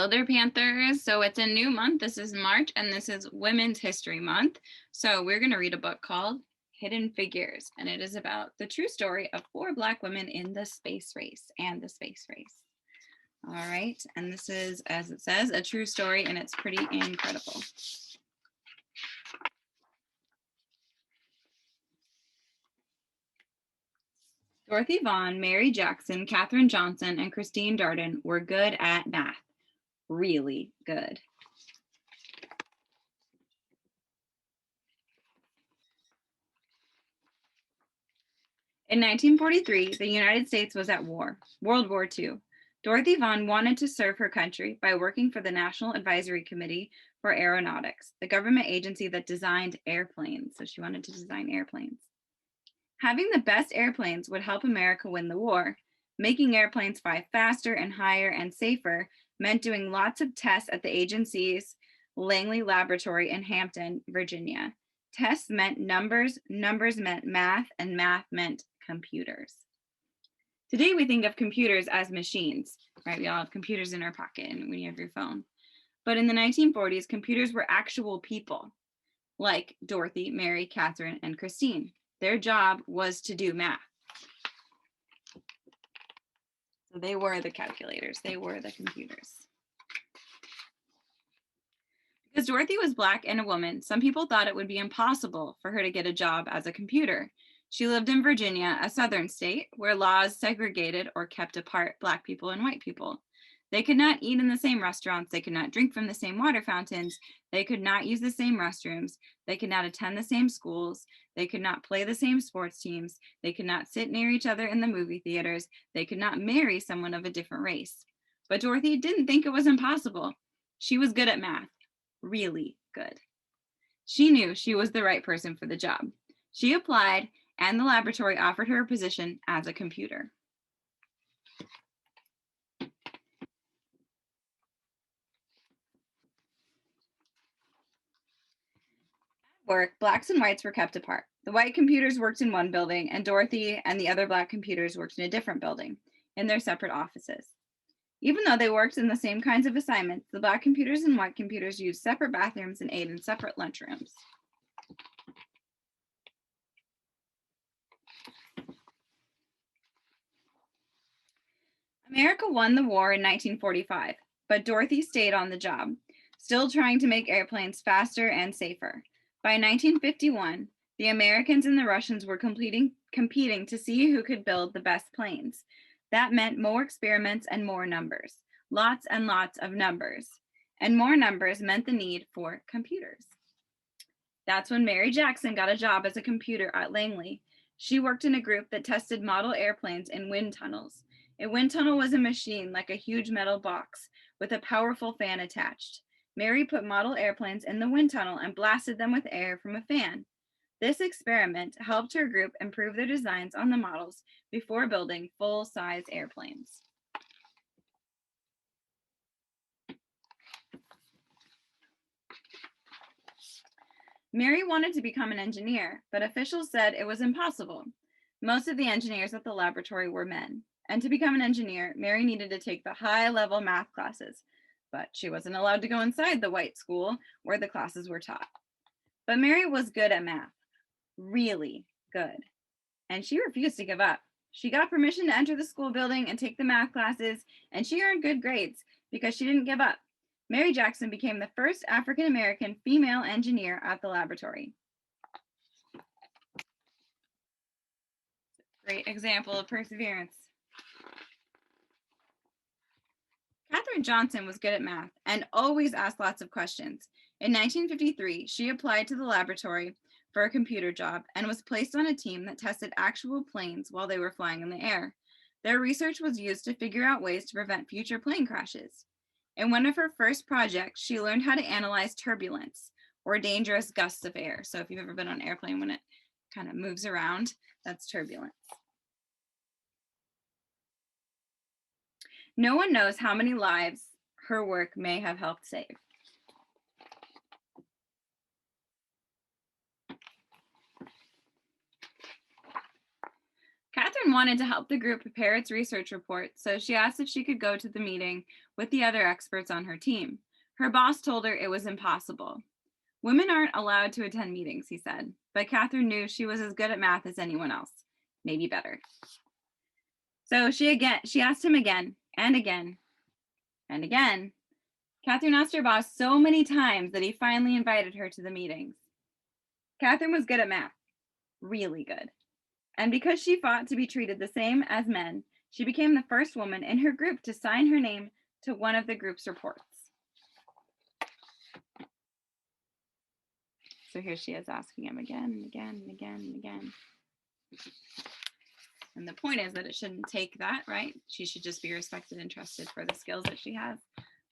So they're Panthers. So it's a new month. This is March, and this is Women's History Month. So we're going to read a book called Hidden Figures, and it is about the true story of 4 Black women in the space race and the space race. All right, and this is, as it says, a true story, and it's pretty incredible. Dorothy Vaughan, Mary Jackson, Katherine Johnson, and Christine Darden were good at math. Really good. In 1943, the United States was at war, World War II. Dorothy Vaughan wanted to serve her country by working for the National Advisory Committee for Aeronautics, the government agency that designed airplanes. So she wanted to design airplanes. Having the best airplanes would help America win the war. Making airplanes fly faster and higher and safer meant doing lots of tests at the agency's Langley Laboratory in Hampton, Virginia. Tests meant numbers, numbers meant math, and math meant computers. Today we think of computers as machines, right? We all have computers in our pocket and when you have your phone. But in the 1940s, computers were actual people, like Dorothy, Mary, Katherine, and Christine. Their job was to do math. So they were the calculators, they were the computers. Because Dorothy was Black and a woman, some people thought it would be impossible for her to get a job as a computer. She lived in Virginia, a southern state, where laws segregated or kept apart Black people and white people. They could not eat in the same restaurants, they could not drink from the same water fountains, they could not use the same restrooms, they could not attend the same schools, they could not play the same sports teams, they could not sit near each other in the movie theaters, they could not marry someone of a different race. But Dorothy didn't think it was impossible. She was good at math, really good. She knew she was the right person for the job. She applied, and the laboratory offered her a position as a computer. Work, Blacks and whites were kept apart. The white computers worked in one building, and Dorothy and the other Black computers worked in a different building, in their separate offices. Even though they worked in the same kinds of assignments, the Black computers and white computers used separate bathrooms and ate in separate lunchrooms. America won the war in 1945, but Dorothy stayed on the job, still trying to make airplanes faster and safer. By 1951, the Americans and the Russians were competing to see who could build the best planes. That meant more experiments and more numbers, lots and lots of numbers. And more numbers meant the need for computers. That's when Mary Jackson got a job as a computer at Langley. She worked in a group that tested model airplanes in wind tunnels. A wind tunnel was a machine like a huge metal box with a powerful fan attached. Mary put model airplanes in the wind tunnel and blasted them with air from a fan. This experiment helped her group improve their designs on the models before building full-size airplanes. Mary wanted to become an engineer, but officials said it was impossible. Most of the engineers at the laboratory were men. And to become an engineer, Mary needed to take the high-level math classes, but she wasn't allowed to go inside the white school where the classes were taught. But Mary was good at math, really good, and she refused to give up. She got permission to enter the school building and take the math classes, and she earned good grades because she didn't give up. Mary Jackson became the first African-American female engineer at the laboratory. Great example of perseverance. Katherine Johnson was good at math and always asked lots of questions. In 1953, she applied to the laboratory for a computer job and was placed on a team that tested actual planes while they were flying in the air. Their research was used to figure out ways to prevent future plane crashes. In one of her first projects, she learned how to analyze turbulence, or dangerous gusts of air. So if you've ever been on an airplane when it kind of moves around, that's turbulence. No one knows how many lives her work may have helped save. Katherine Catherine wanted to help the group prepare its research report, so she asked if she could go to the meeting with the other experts on her team. Her boss told her it was impossible. Women aren't allowed to attend meetings, he said, but Catherine knew she was as good at math as anyone else, maybe better. So she asked him again and again and again. Catherine asked her boss so many times that he finally invited her to the meetings. Catherine was good at math, really good. And because she fought to be treated the same as men, she became the first woman in her group to sign her name to one of the group's reports. So here she is asking him again and again and again and again. And the point is that it shouldn't take that, right? She should just be respected and trusted for the skills that she has.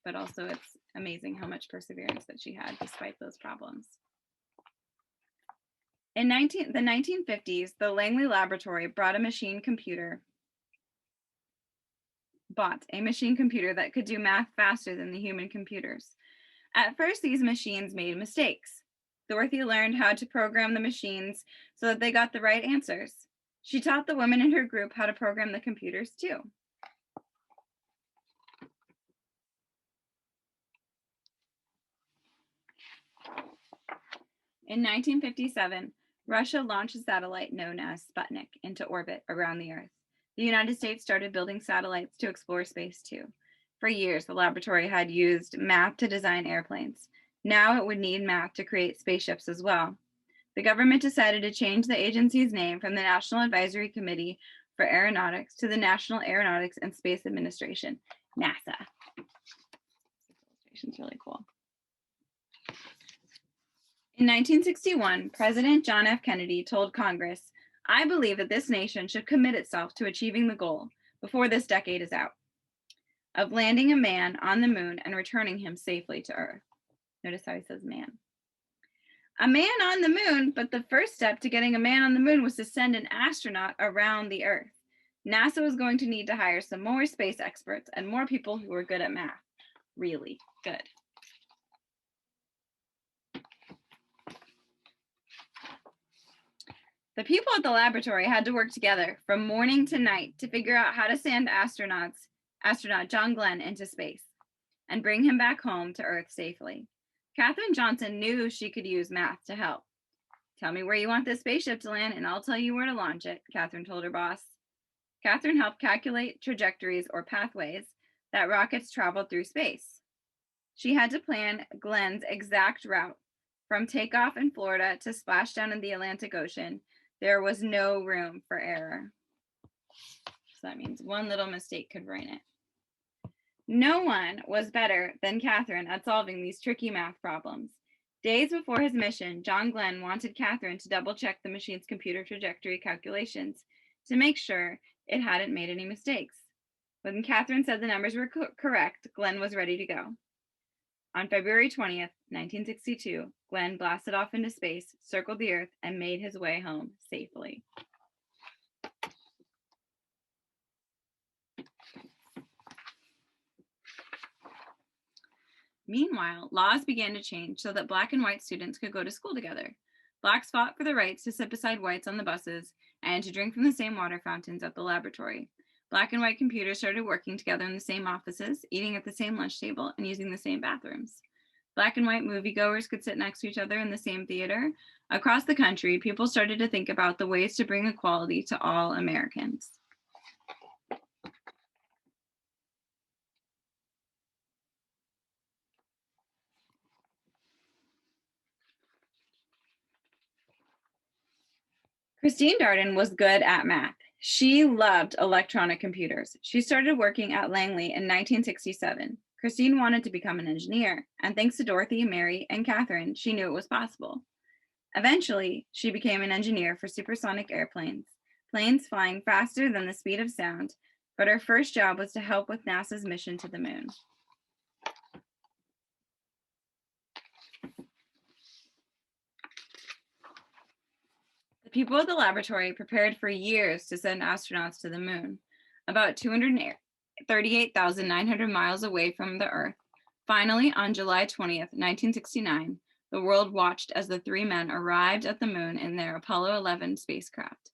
But also it's amazing how much perseverance that she had despite those problems. In the 1950s, the Langley Laboratory bought a machine computer that could do math faster than the human computers. At first, these machines made mistakes. Dorothy learned how to program the machines so that they got the right answers. She taught the women in her group how to program the computers too. In 1957, Russia launched a satellite known as Sputnik into orbit around the Earth. The United States started building satellites to explore space too. For years, the laboratory had used math to design airplanes. Now it would need math to create spaceships as well. The government decided to change the agency's name from the National Advisory Committee for Aeronautics to the National Aeronautics and Space Administration, NASA. This illustration's really cool. In 1961, President John F. Kennedy told Congress, "I believe that this nation should commit itself to achieving the goal, before this decade is out, of landing a man on the moon and returning him safely to Earth." Notice how he says man. A man on the moon, but the first step to getting a man on the moon was to send an astronaut around the Earth. NASA was going to need to hire some more space experts and more people who were good at math. Really good. The people at the laboratory had to work together from morning to night to figure out how to send astronaut John Glenn into space and bring him back home to Earth safely. Katherine Johnson knew she could use math to help. "Tell me where you want this spaceship to land and I'll tell you where to launch it," Katherine told her boss. Katherine helped calculate trajectories or pathways that rockets traveled through space. She had to plan Glenn's exact route from takeoff in Florida to splashdown in the Atlantic Ocean. There was no room for error. So that means one little mistake could ruin it. No one was better than Katherine at solving these tricky math problems. Days before his mission, John Glenn wanted Katherine to double-check the machine's computer trajectory calculations to make sure it hadn't made any mistakes. When Katherine said the numbers were correct, Glenn was ready to go. On February 20th, 1962, Glenn blasted off into space, circled the Earth, and made his way home safely. Meanwhile, laws began to change so that Black and white students could go to school together. Blacks fought for the rights to sit beside whites on the buses and to drink from the same water fountains at the laboratory. Black and white computers started working together in the same offices, eating at the same lunch table, and using the same bathrooms. Black and white moviegoers could sit next to each other in the same theater. Across the country, people started to think about the ways to bring equality to all Americans. Christine Darden was good at math. She loved electronic computers. She started working at Langley in 1967. Christine wanted to become an engineer, and thanks to Dorothy, Mary, and Catherine, she knew it was possible. Eventually, she became an engineer for supersonic airplanes, planes flying faster than the speed of sound, but her first job was to help with NASA's mission to the moon. The people at the laboratory prepared for years to send astronauts to the moon. About 238,900 miles away from the Earth, finally on July 20th, 1969, the world watched as the three men arrived at the moon in their Apollo 11 spacecraft.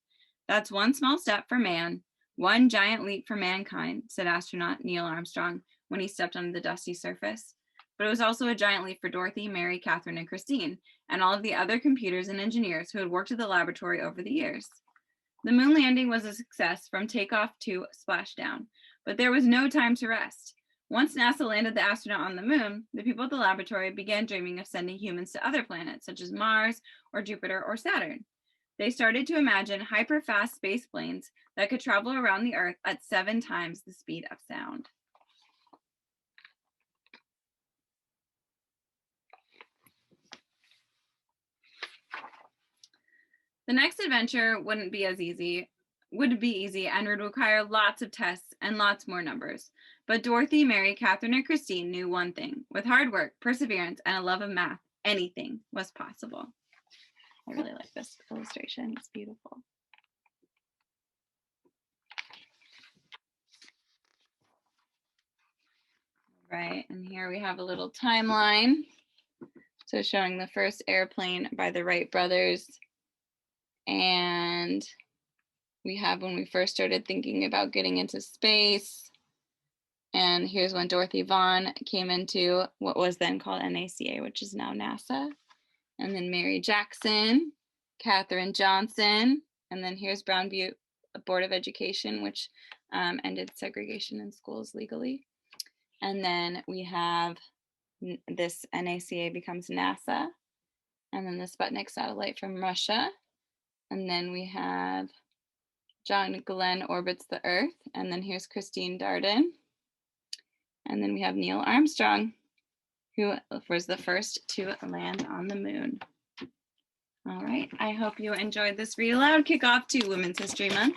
That's one small step for man, one giant leap for mankind, said astronaut Neil Armstrong when he stepped onto the dusty surface. But it was also a giant leap for Dorothy, Mary, Catherine, and Christine, and all of the other computers and engineers who had worked at the laboratory over the years. The moon landing was a success from takeoff to splashdown, but there was no time to rest. Once NASA landed the astronaut on the moon, the people at the laboratory began dreaming of sending humans to other planets, such as Mars or Jupiter or Saturn. They started to imagine hyper-fast space planes that could travel around the Earth at 7 times the speed of sound. The next adventure wouldn't be easy and would require lots of tests and lots more numbers. But Dorothy, Mary, Catherine, and Christine knew one thing. With hard work, perseverance, and a love of math, anything was possible. I really like this illustration. It's beautiful. Right, and here we have a little timeline. So showing the first airplane by the Wright brothers. And we have when we first started thinking about getting into space. And here's when Dorothy Vaughan came into what was then called NACA, which is now NASA. And then Mary Jackson, Katherine Johnson, and then here's Brown Butte Board of Education, which ended segregation in schools legally. And then we have this NACA becomes NASA, and then the Sputnik satellite from Russia. And then we have John Glenn orbits the Earth, and then here's Christine Darden. And then we have Neil Armstrong, who was the first to land on the moon. All right, I hope you enjoyed this read aloud kickoff to Women's History Month.